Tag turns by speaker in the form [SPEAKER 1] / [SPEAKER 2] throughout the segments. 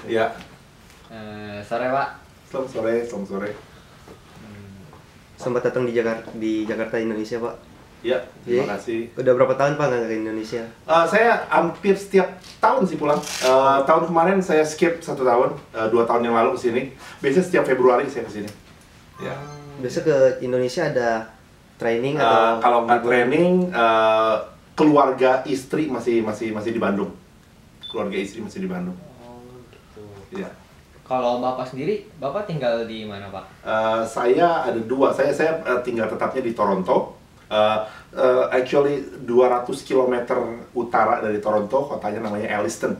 [SPEAKER 1] Ya.
[SPEAKER 2] Sore Pak.
[SPEAKER 1] Selamat sore, selamat sore.
[SPEAKER 3] Sempat datang di Jakarta, Indonesia, Pak.
[SPEAKER 1] Ya, terima
[SPEAKER 3] Jadi,
[SPEAKER 1] kasih.
[SPEAKER 3] Udah berapa tahun Pak nggak ke Indonesia?
[SPEAKER 1] Saya hampir setiap tahun sih pulang. Tahun kemarin saya skip 1 tahun, 2 tahun yang lalu ke sini. Biasanya setiap Februari saya ke sini. Ya.
[SPEAKER 3] Biasa ke Indonesia ada training atau
[SPEAKER 1] Kalau nggak training, keluarga istri masih di Bandung. Keluarga istri masih di Bandung.
[SPEAKER 2] Oh gitu.
[SPEAKER 1] Ya.
[SPEAKER 2] Kalau Bapak sendiri, Bapak tinggal di mana Pak?
[SPEAKER 1] Saya ada 2. Saya tinggal tetapnya di Toronto. Actually 200 km utara dari Toronto, kotanya namanya Elliston.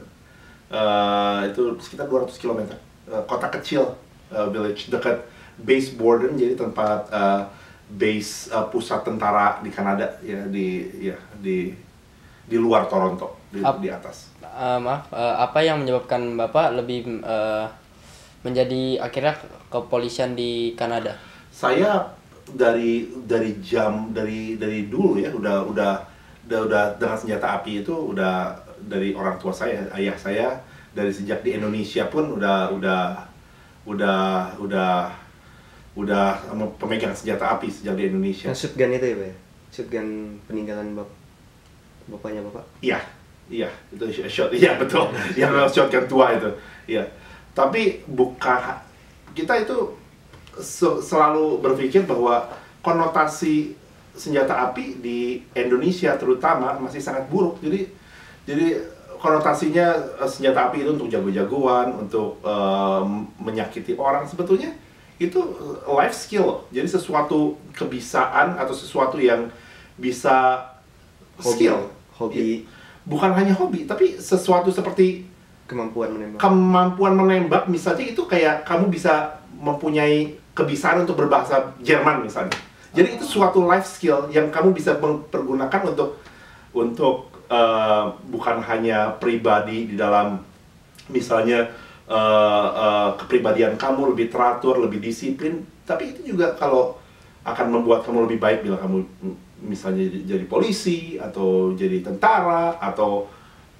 [SPEAKER 1] Itu sekitar 200 km. Kota kecil, village dekat base Borden, jadi tempat base pusat tentara di Kanada ya, di luar Toronto, di atas.
[SPEAKER 4] Maaf, apa yang menyebabkan Bapak lebih menjadi akhirnya kepolisian di Kanada?
[SPEAKER 1] Saya dari dulu ya udah dengan senjata api itu udah dari orang tua saya, ayah saya dari sejak di Indonesia pun udah pemegang senjata api sejak di Indonesia.
[SPEAKER 3] yang shotgun itu ya, Pak? Shotgun peninggalan bapaknya Bapak?
[SPEAKER 1] Iya, itu shot, iya betul, yang shotgun tua itu, iya. Tapi kita itu selalu berpikir bahwa konotasi senjata api di Indonesia terutama masih sangat buruk. Jadi konotasinya senjata api itu untuk jago-jagoan, untuk menyakiti orang. Sebetulnya itu life skill. Jadi sesuatu kebisaan atau sesuatu yang bisa skill.
[SPEAKER 3] Hobi.
[SPEAKER 1] Bukan hanya hobi, tapi sesuatu seperti
[SPEAKER 3] Kemampuan menembak.
[SPEAKER 1] kemampuan menembak misalnya, itu kayak kamu bisa mempunyai kebisaan untuk berbahasa Jerman misalnya. Jadi itu suatu life skill yang kamu bisa pergunakan untuk bukan hanya pribadi di dalam misalnya kepribadian kamu lebih teratur, lebih disiplin, tapi itu juga kalau akan membuat kamu lebih baik bila kamu misalnya jadi polisi atau jadi tentara atau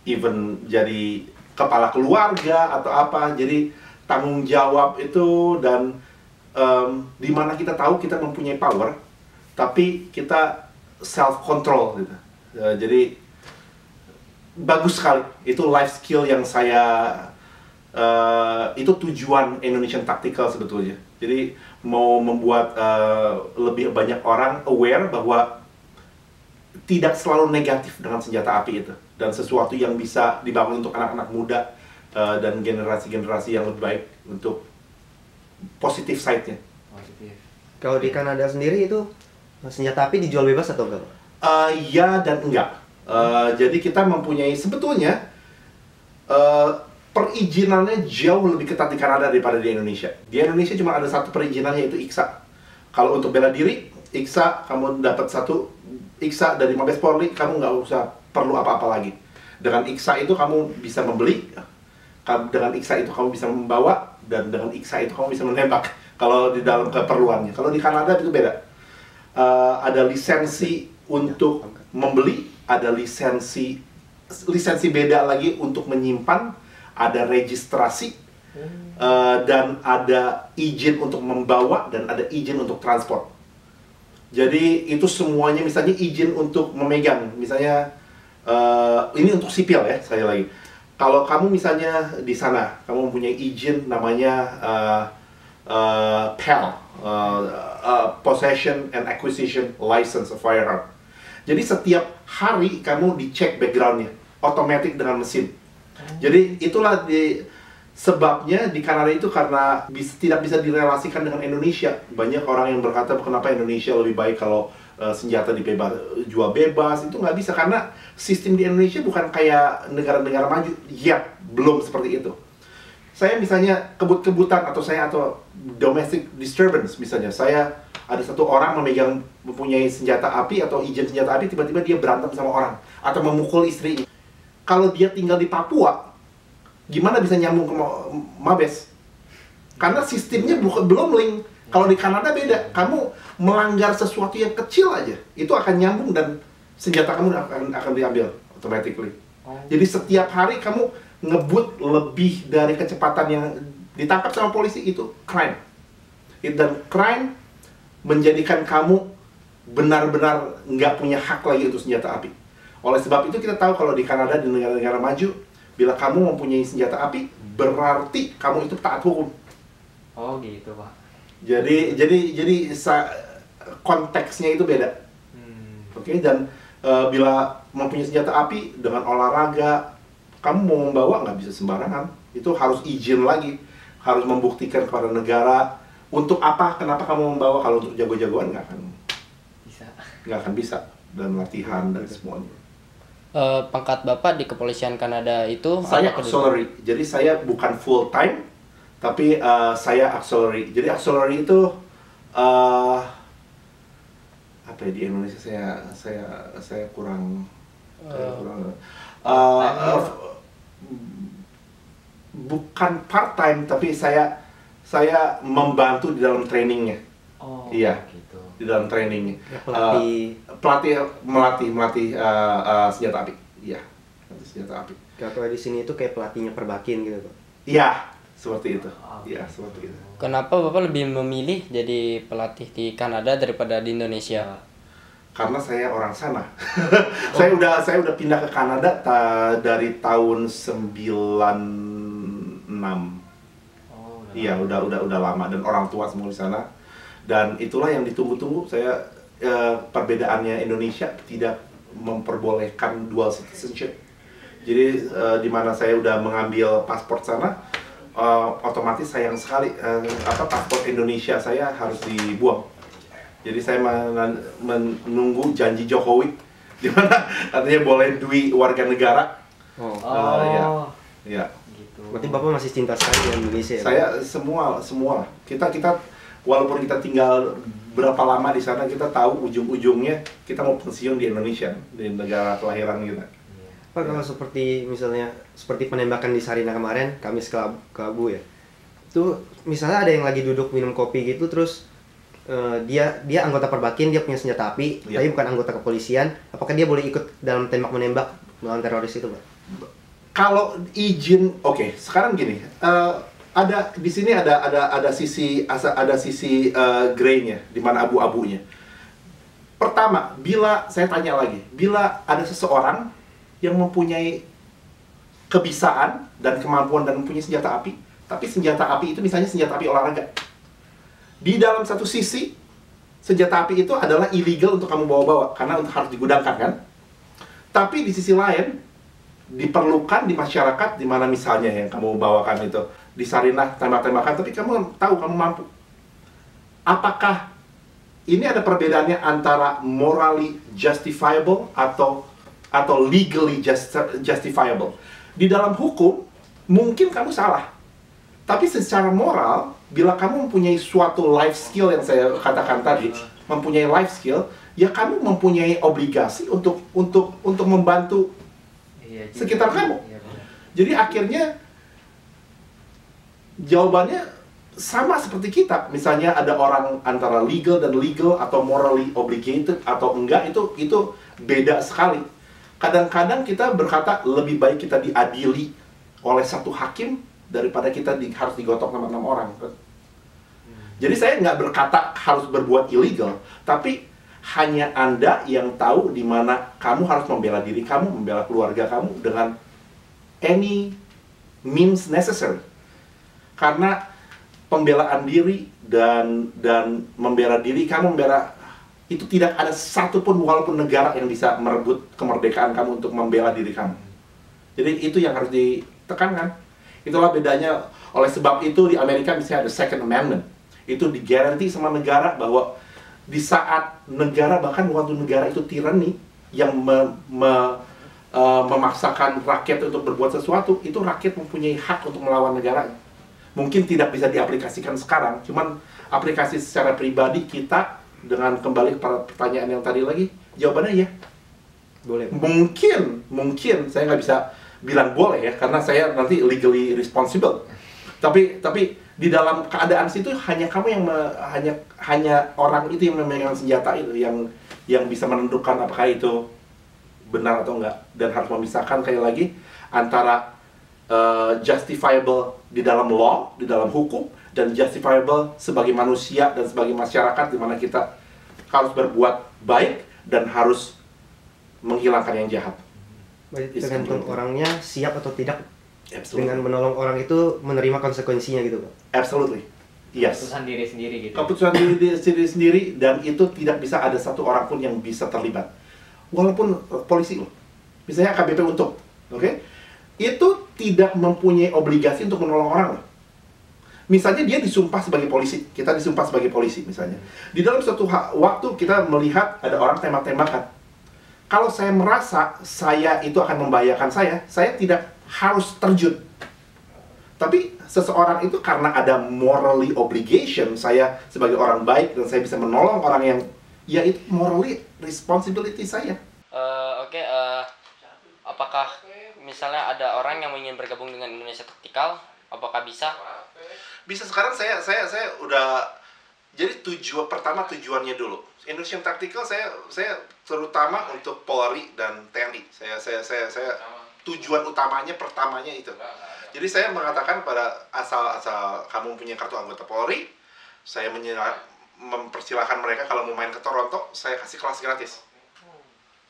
[SPEAKER 1] even jadi kepala keluarga atau apa. Jadi tanggung jawab itu dan di mana kita tahu kita mempunyai power, tapi kita self control gitu. Jadi bagus sekali. Itu life skill yang saya itu tujuan Indonesian Tactical sebetulnya. Jadi mau membuat lebih banyak orang aware bahwa tidak selalu negatif dengan senjata api itu, dan sesuatu yang bisa dibangun untuk anak-anak muda dan generasi-generasi yang lebih baik untuk positif side-nya.
[SPEAKER 2] Positif.
[SPEAKER 3] Kalau di Kanada sendiri itu senjata api dijual bebas atau enggak, Pak?
[SPEAKER 1] Ya dan enggak. Jadi kita mempunyai sebetulnya perizinannya jauh lebih ketat di Kanada daripada di Indonesia. Di Indonesia cuma ada satu perizinannya, yaitu IKSA. Kalau untuk bela diri, IKSA kamu dapat satu IKSA dari Mabes Polri, kamu nggak usah perlu apa-apa lagi. Dengan IKSA itu kamu bisa membeli, dengan IKSA itu kamu bisa membawa, dan dengan IKSA itu kamu bisa menembak kalau di dalam keperluannya. Kalau di Kanada itu beda. Ada lisensi untuk membeli, ada lisensi beda lagi untuk menyimpan, ada registrasi, dan ada izin untuk membawa, dan ada izin untuk transport. Jadi itu semuanya, misalnya izin untuk memegang, misalnya ini untuk sipil ya, sekali lagi. Kalau kamu misalnya di sana, kamu mempunyai izin namanya PAL, Possession and Acquisition License of Firearm. Jadi setiap hari kamu dicek backgroundnya, otomatis dengan mesin. Jadi itulah sebabnya di Kanada itu, karena tidak bisa direlasikan dengan Indonesia. Banyak orang yang berkata kenapa Indonesia lebih baik kalau senjata jual bebas. Itu nggak bisa, karena sistem di Indonesia bukan kayak negara-negara maju. Ya, belum seperti itu. Saya misalnya kebut-kebutan atau domestic disturbance misalnya, saya ada satu orang mempunyai senjata api atau izin senjata api, tiba-tiba dia berantem sama orang atau memukul istrinya. Kalau dia tinggal di Papua, gimana bisa nyambung ke Mabes? Karena sistemnya belum link. Kalau di Kanada beda, kamu melanggar sesuatu yang kecil aja, itu akan nyambung dan senjata kamu akan diambil automatically. Jadi setiap hari kamu ngebut lebih dari kecepatan yang ditangkap sama polisi itu crime. Dan crime menjadikan kamu benar-benar nggak punya hak lagi untuk senjata api. Oleh sebab itu kita tahu kalau di Kanada, di negara-negara maju, bila kamu mempunyai senjata api, berarti kamu itu taat hukum.
[SPEAKER 2] Oh gitu Pak.
[SPEAKER 1] Jadi konteksnya itu beda. Oke, dan bila mempunyai senjata api dengan olahraga, kamu mau membawa nggak bisa sembarangan. Itu harus izin lagi, harus membuktikan kepada negara untuk apa, kenapa kamu membawa. Kalau untuk jago-jagoan nggak akan bisa, dan latihan dan semuanya.
[SPEAKER 4] Pangkat Bapak di kepolisian Kanada itu
[SPEAKER 1] Saya
[SPEAKER 4] apa
[SPEAKER 1] auxiliary, jadi saya bukan full time, tapi saya auxiliary. Jadi auxiliary itu apa ya, di Indonesia saya kurang bukan part time, tapi saya membantu di dalam trainingnya.
[SPEAKER 2] Oh,
[SPEAKER 1] iya,
[SPEAKER 2] gitu.
[SPEAKER 1] di dalam trainingnya.
[SPEAKER 3] Ya,
[SPEAKER 1] melatih senjata api. Iya, senjata api.
[SPEAKER 3] Kalau di sini itu kayak pelatihnya Perbakin gitu, Pak.
[SPEAKER 1] Iya, seperti itu. Iya, seperti itu.
[SPEAKER 4] Kenapa Bapak lebih memilih jadi pelatih di Kanada daripada di Indonesia?
[SPEAKER 1] Karena saya orang sana. Saya udah pindah ke Kanada dari tahun 96. Iya, udah lama, dan orang tua semua di sana. Dan itulah yang ditunggu-tunggu. Saya perbedaannya Indonesia tidak memperbolehkan dual citizenship. Jadi di mana saya udah mengambil paspor sana, otomatis sayang sekali paspor Indonesia saya harus dibuang. Jadi saya menunggu janji Jokowi, di mana katanya boleh duit warga negara. Ya.
[SPEAKER 3] Gitu. Berarti Bapak masih cinta sekali dengan Indonesia ya?
[SPEAKER 1] Saya semua. Kita walaupun kita tinggal berapa lama di sana, kita tahu ujung-ujungnya kita mau pensiun di Indonesia, di negara kelahiran kita.
[SPEAKER 3] Pak, kalau seperti misalnya seperti penembakan di Sarina kemarin, Kamis Kelabu ya. Itu misalnya ada yang lagi duduk minum kopi gitu, terus dia anggota Perbakin, dia punya senjata api, tapi bukan anggota kepolisian. Apakah dia boleh ikut dalam tembak menembak melawan teroris itu, Pak?
[SPEAKER 1] Kalau izin, oke. Sekarang gini, ada di sini ada sisi grey-nya, di mana abu-abunya. Pertama, bila saya tanya lagi, bila ada seseorang yang mempunyai kebisaan dan kemampuan dan mempunyai senjata api, tapi senjata api itu misalnya senjata api olahraga. Di dalam satu sisi, senjata api itu adalah illegal untuk kamu bawa-bawa, karena harus digudangkan, kan? Tapi di sisi lain, diperlukan di masyarakat, di mana misalnya yang kamu bawakan itu di Sarinah tembak-tembakan, tapi kamu tahu kamu mampu. Apakah ini ada perbedaannya antara morally justifiable atau legally justifiable? Di dalam hukum, mungkin kamu salah. Tapi secara moral, bila kamu mempunyai suatu life skill yang saya katakan tadi, mempunyai life skill, ya kamu mempunyai obligasi untuk membantu sekitar kamu. Jadi akhirnya jawabannya sama seperti kita. Misalnya ada orang antara legal dan legal, atau morally obligated atau enggak, itu beda sekali. Kadang-kadang kita berkata lebih baik kita diadili oleh satu hakim daripada kita harus digotong sama 6 orang. Jadi saya nggak berkata harus berbuat illegal, tapi hanya Anda yang tahu di mana kamu harus membela diri kamu, membela keluarga kamu dengan any means necessary. Karena pembelaan diri dan membela diri kamu, itu tidak ada satupun walaupun negara yang bisa merebut kemerdekaan kamu untuk membela diri kamu. Jadi itu yang harus ditekankan. Itulah bedanya. Oleh sebab itu di Amerika misalnya ada Second Amendment. Itu digaranti sama negara bahwa di saat negara, bahkan waktu negara itu tirani yang memaksakan rakyat untuk berbuat sesuatu, itu rakyat mempunyai hak untuk melawan negara. Mungkin tidak bisa diaplikasikan sekarang, cuman aplikasi secara pribadi kita, dengan kembali kepada pertanyaan yang tadi lagi, jawabannya ya.
[SPEAKER 3] Boleh.
[SPEAKER 1] Mungkin saya nggak bisa bilang boleh ya, karena saya nanti legally responsible. Tapi di dalam keadaan situ hanya kamu yang hanya orang itu yang memegang senjata itu yang bisa menentukan apakah itu benar atau enggak, dan harus memisahkan kayak lagi antara justifiable di dalam law, di dalam hukum, dan justifiable sebagai manusia dan sebagai masyarakat di mana kita harus berbuat baik dan harus menghilangkan yang jahat.
[SPEAKER 3] Berarti tergantung orangnya siap atau tidak
[SPEAKER 1] Absolutely.
[SPEAKER 3] dengan menolong orang itu menerima konsekuensinya gitu Pak.
[SPEAKER 1] Absolutely. Yes.
[SPEAKER 2] Keputusan diri sendiri gitu.
[SPEAKER 1] Keputusan diri sendiri, dan itu tidak bisa ada satu orang pun yang bisa terlibat. Walaupun polisi loh. Misalnya AKBP Untung, oke? Itu tidak mempunyai obligasi untuk menolong orang loh. Misalnya dia disumpah sebagai polisi, kita disumpah sebagai polisi misalnya. Di dalam suatu waktu kita melihat ada orang tembak-tembakan. Kalau saya merasa saya itu akan membahayakan saya tidak harus terjun. Tapi seseorang itu karena ada morally obligation, saya sebagai orang baik dan saya bisa menolong orang yang, ya itu morally responsibility saya.
[SPEAKER 4] Oke, apakah misalnya ada orang yang ingin bergabung dengan Indonesia Tactical, apakah bisa?
[SPEAKER 1] Bisa. Sekarang saya udah, jadi tujuannya dulu. Indonesian Tactical saya terutama untuk Polri dan TNI. Saya tujuan utamanya pertamanya itu. Jadi saya mengatakan pada asal kamu punya kartu anggota Polri, saya mempersilahkan mereka kalau mau main ke Toronto, saya kasih kelas gratis.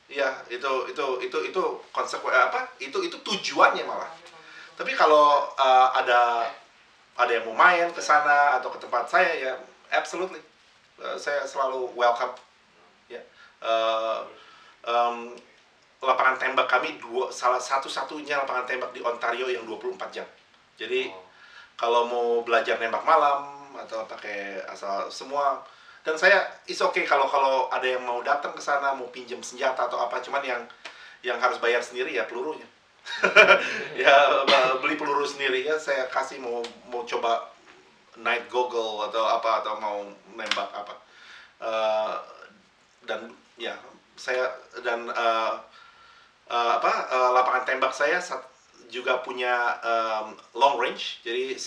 [SPEAKER 1] Iya, itu itu tujuannya malah. Tapi kalau ada yang mau main ke sana atau ke tempat saya, ya absolutely, saya selalu welcome. Ya, lapangan tembak kami salah satu-satunya lapangan tembak di Ontario yang 24 jam. Jadi kalau mau belajar nembak malam atau pakai asal semua, dan saya it's okay kalau ada yang mau datang ke sana mau pinjam senjata atau apa, cuman yang harus bayar sendiri ya pelurunya. Ya beli peluru sendiri ya, saya kasih mau coba night goggle atau apa, atau mau nembak apa. Dan ya saya dan lapangan tembak saya juga punya long range. Jadi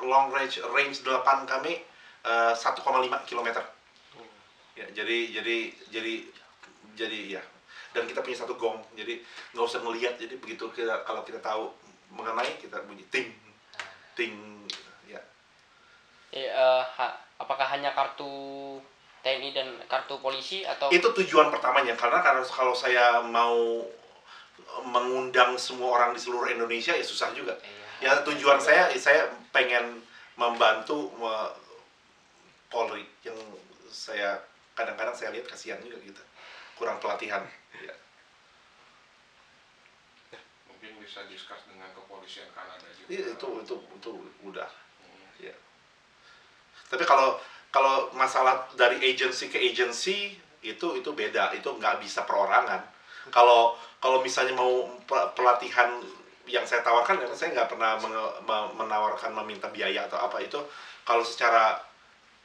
[SPEAKER 1] long range 8 kami 1,5 km. Ya, jadi ya. Dan kita punya satu gong, jadi nggak usah ngelihat. Jadi begitu kalau kita tahu mengenai, kita bunyi ting ting ya.
[SPEAKER 4] Apakah hanya kartu TNI dan kartu polisi atau?
[SPEAKER 1] Itu tujuan pertamanya, karena kalau saya mau mengundang semua orang di seluruh Indonesia ya susah juga. Ya tujuan saya pengen membantu Polri yang saya kadang-kadang saya lihat kasihan juga gitu, kurang pelatihan. Ya.
[SPEAKER 5] Mungkin bisa discuss dengan kepolisian Kanada juga.
[SPEAKER 1] Itu udah. Ya. Tapi kalau masalah dari agency ke agency itu beda, itu nggak bisa perorangan. Kalau misalnya mau pelatihan yang saya tawarkan, karena saya nggak pernah menawarkan meminta biaya atau apa, itu kalau secara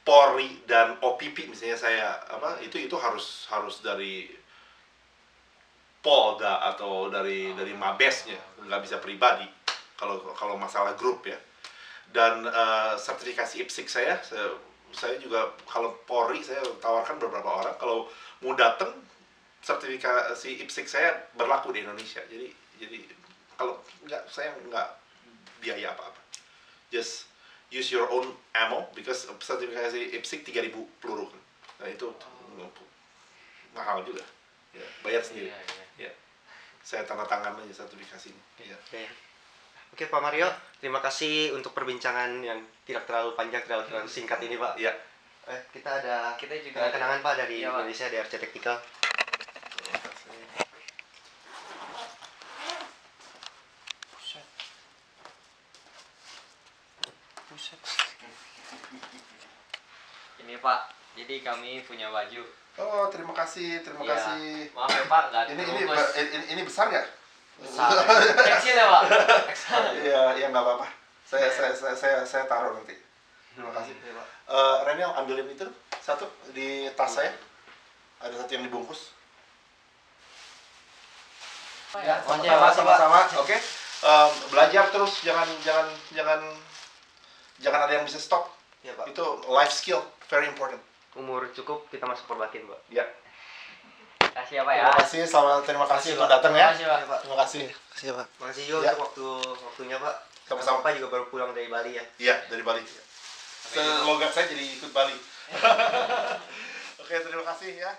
[SPEAKER 1] Polri dan OPP misalnya itu harus dari Polda atau dari Mabesnya, nggak bisa pribadi kalau masalah grup ya. Dan sertifikasi IPSIC saya juga, kalau Polri saya tawarkan beberapa orang, kalau mau datang sertifikasi IPSIC saya berlaku di Indonesia. Jadi kalau nggak, saya nggak biaya apa-apa. Just use your own ammo, because sertifikasi IPSIC 3.000 peluru. Nah itu mahal juga. Ya, bayar sendiri. Ya. Saya tanda tangan aja sertifikasinya. Ya.
[SPEAKER 3] Oke Pak Mario, terima kasih untuk perbincangan yang tidak terlalu panjang, terlalu singkat ini Pak.
[SPEAKER 1] Ya.
[SPEAKER 3] Kita juga kenangan Pak dari Indonesia, dari RC Tactical.
[SPEAKER 2] Ini Pak, jadi kami punya baju.
[SPEAKER 1] Oh, terima kasih.
[SPEAKER 2] Maaf ya Pak, nggak terbungkus.
[SPEAKER 1] Ini besar nggak?
[SPEAKER 2] Besar. Kecil ya Pak?
[SPEAKER 1] Iya, nggak apa-apa. Saya taruh nanti. Terima kasih. Renel, ambilin itu satu di tas saya. Ada satu yang dibungkus. Ya, sama-sama. Oke. Belajar terus, jangan ada yang bisa stop.
[SPEAKER 3] Ya Pak.
[SPEAKER 1] Itu life skill, very important.
[SPEAKER 3] Umur cukup kita masuk perbakin Pak.
[SPEAKER 1] Ya.
[SPEAKER 4] Kasih apa ya?
[SPEAKER 1] Terima kasih, terima kasih untuk datang ya.
[SPEAKER 4] Terima kasih, Pak.
[SPEAKER 1] Terima kasih.
[SPEAKER 3] Makasih Pak. Makasih juga
[SPEAKER 1] Ya.
[SPEAKER 3] untuk waktunya Pak.
[SPEAKER 1] Sama-sama.
[SPEAKER 3] Pak juga baru pulang dari Bali ya.
[SPEAKER 1] Iya, dari Bali. Semoga saya jadi ikut Bali. Oke, terima kasih ya.